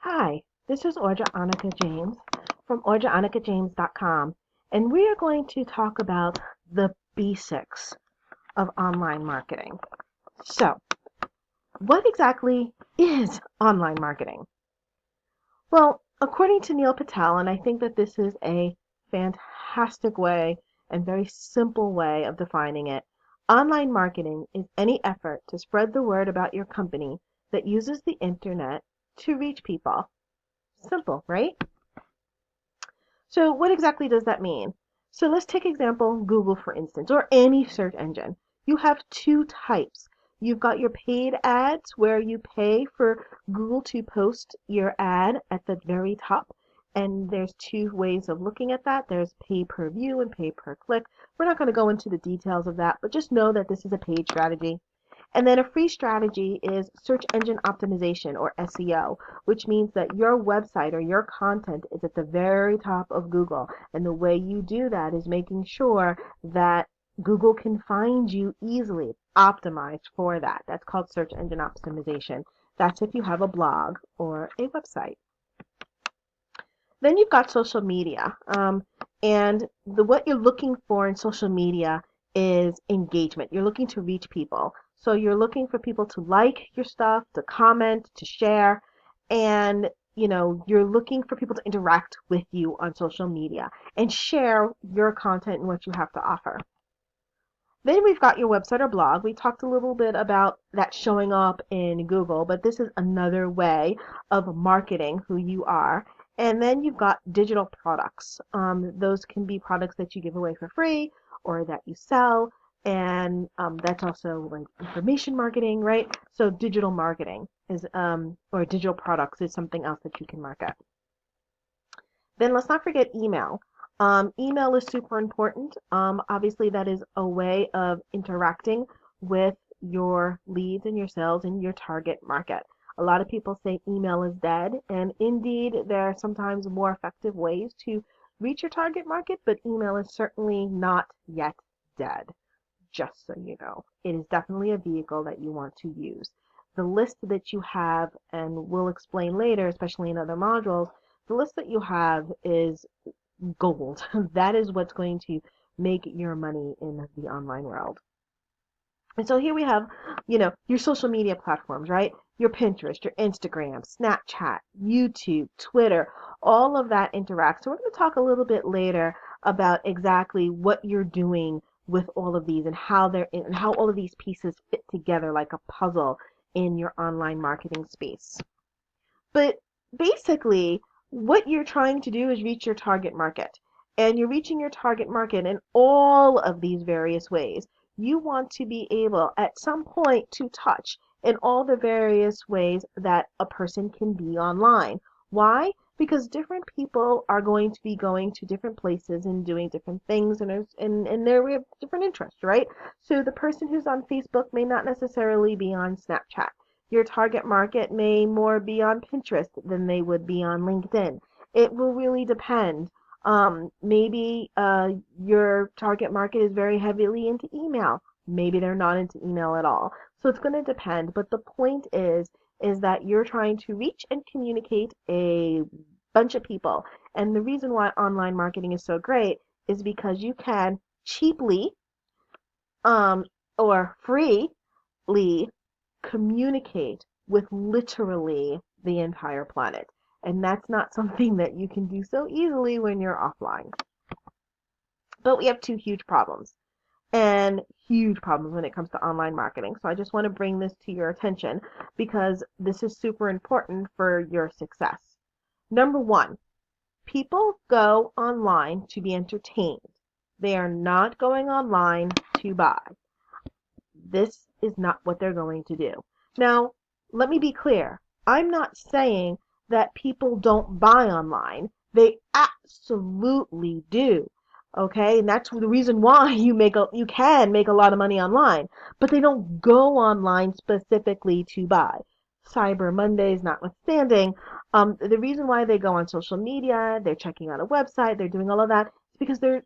Hi, this is Audra Annika James from AudraAnnikaJames.com, and we are going to talk about the basics of online marketing. So, what exactly is online marketing? Well, according to Neil Patel, and I think that this is a fantastic way and very simple way of defining it, online marketing is any effort to spread the word about your company that uses the internet to reach people. Simple, right? So what exactly does that mean? So let's take example Google, for instance, or any search engine. You have two types. You've got your paid ads where you pay for Google to post your ad at the very top. And there's two ways of looking at that. There's pay per view and pay per click. We're not going to go into the details of that, but just know that this is a paid strategy. And then a free strategy is search engine optimization, or SEO, which means that your website or your content is at the very top of Google. And the way you do that is making sure that Google can find you easily. It's optimized for that. That's called search engine optimization. That's if you have a blog or a website. Then you've got social media. And what you're looking for in social media is engagement. You're looking to reach people. So you're looking for people to like your stuff, to comment, to share, and you're looking for people to interact with you on social media and share your content and what you have to offer. Then we've got your website or blog. We talked a little bit about that showing up in Google, but this is another way of marketing who you are. And then you've got digital products. Those can be products that you give away for free or that you sell. And that's also like information marketing, right? So digital marketing is, or digital products is something else that you can market. Then let's not forget email. Email is super important. Obviously, that is a way of interacting with your leads and your sales in your target market. A lot of people say email is dead, and indeed, there are sometimes more effective ways to reach your target market, but email is certainly not yet dead, just so you know. It is definitely a vehicle that you want to use. The list that you have, and we'll explain later, especially in other modules, the list that you have is gold. That is what's going to make your money in the online world. And so here we have, your social media platforms, right? Your Pinterest, your Instagram, Snapchat, YouTube, Twitter, all of that interacts. So we're going to talk a little bit later about exactly what you're doing with all of these and how all of these pieces fit together like a puzzle in your online marketing space. But basically, what you're trying to do is reach your target market. And you're reaching your target market in all of these various ways. You want to be able at some point to touch in all the various ways that a person can be online. Why? Because different people are going to be going to different places and doing different things, and we have different interests, right? So the person who's on Facebook may not necessarily be on Snapchat. Your target market may more be on Pinterest than they would be on LinkedIn. It will really depend. Maybe your target market is very heavily into email. Maybe they're not into email at all. So it's going to depend. But the point is that you're trying to reach and communicate a bunch of people. And the reason why online marketing is so great is because you can cheaply or freely communicate with literally the entire planet. And that's not something that you can do so easily when you're offline. But we have two huge problems when it comes to online marketing. So I just want to bring this to your attention because this is super important for your success. Number one, people go online to be entertained. They are not going online to buy. This is not what they're going to do. Now, let me be clear. I'm not saying that people don't buy online. They absolutely do. Okay? And that's the reason why you can make a lot of money online. But they don't go online specifically to buy. Cyber Mondays notwithstanding, the reason why they go on social media, they're checking out a website, they're doing all of that, is because they're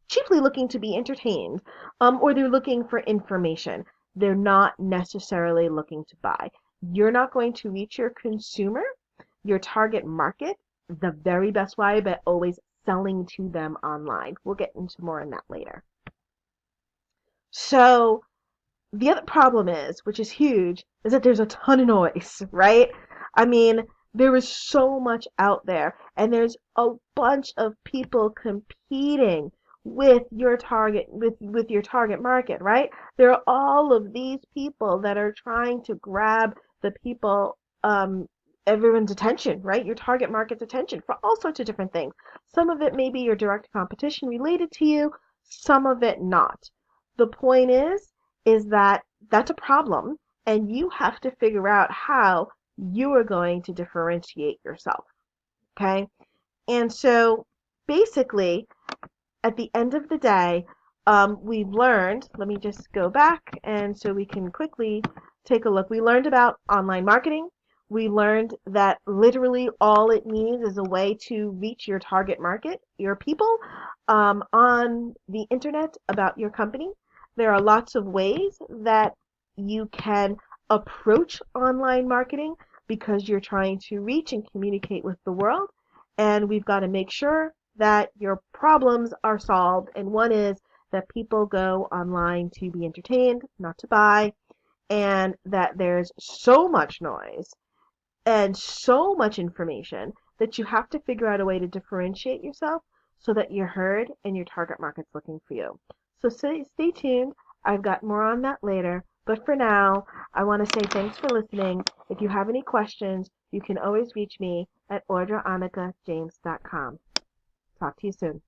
chiefly looking to be entertained, or they're looking for information. They're not necessarily looking to buy. You're not going to reach your consumer your target market the very best way by always selling to them online. We'll get into more on that later. So the other problem is, which is huge, is that there's a ton of noise, right? I mean, there is so much out there, and there's a bunch of people competing with your target market, right? There are all of these people that are trying to grab the people, everyone's attention, right? Your target market's attention for all sorts of different things. Some of it may be your direct competition related to you, some of it not. The point is that that's a problem, and you have to figure out how you are going to differentiate yourself. Okay? And so basically, at the end of the day, we've learned, let me just go back and so we can quickly take a look. We learned about online marketing. We learned that literally all it needs is a way to reach your target market, your people, on the internet about your company. There are lots of ways that you can approach online marketing because you're trying to reach and communicate with the world. And we've got to make sure that your problems are solved. And one is that people go online to be entertained, not to buy, and that there's so much noise and so much information that you have to figure out a way to differentiate yourself so that you're heard and your target market's looking for you. So stay tuned. I've got more on that later. But for now, I want to say thanks for listening. If you have any questions, you can always reach me at ordraannikajames.com. Talk to you soon.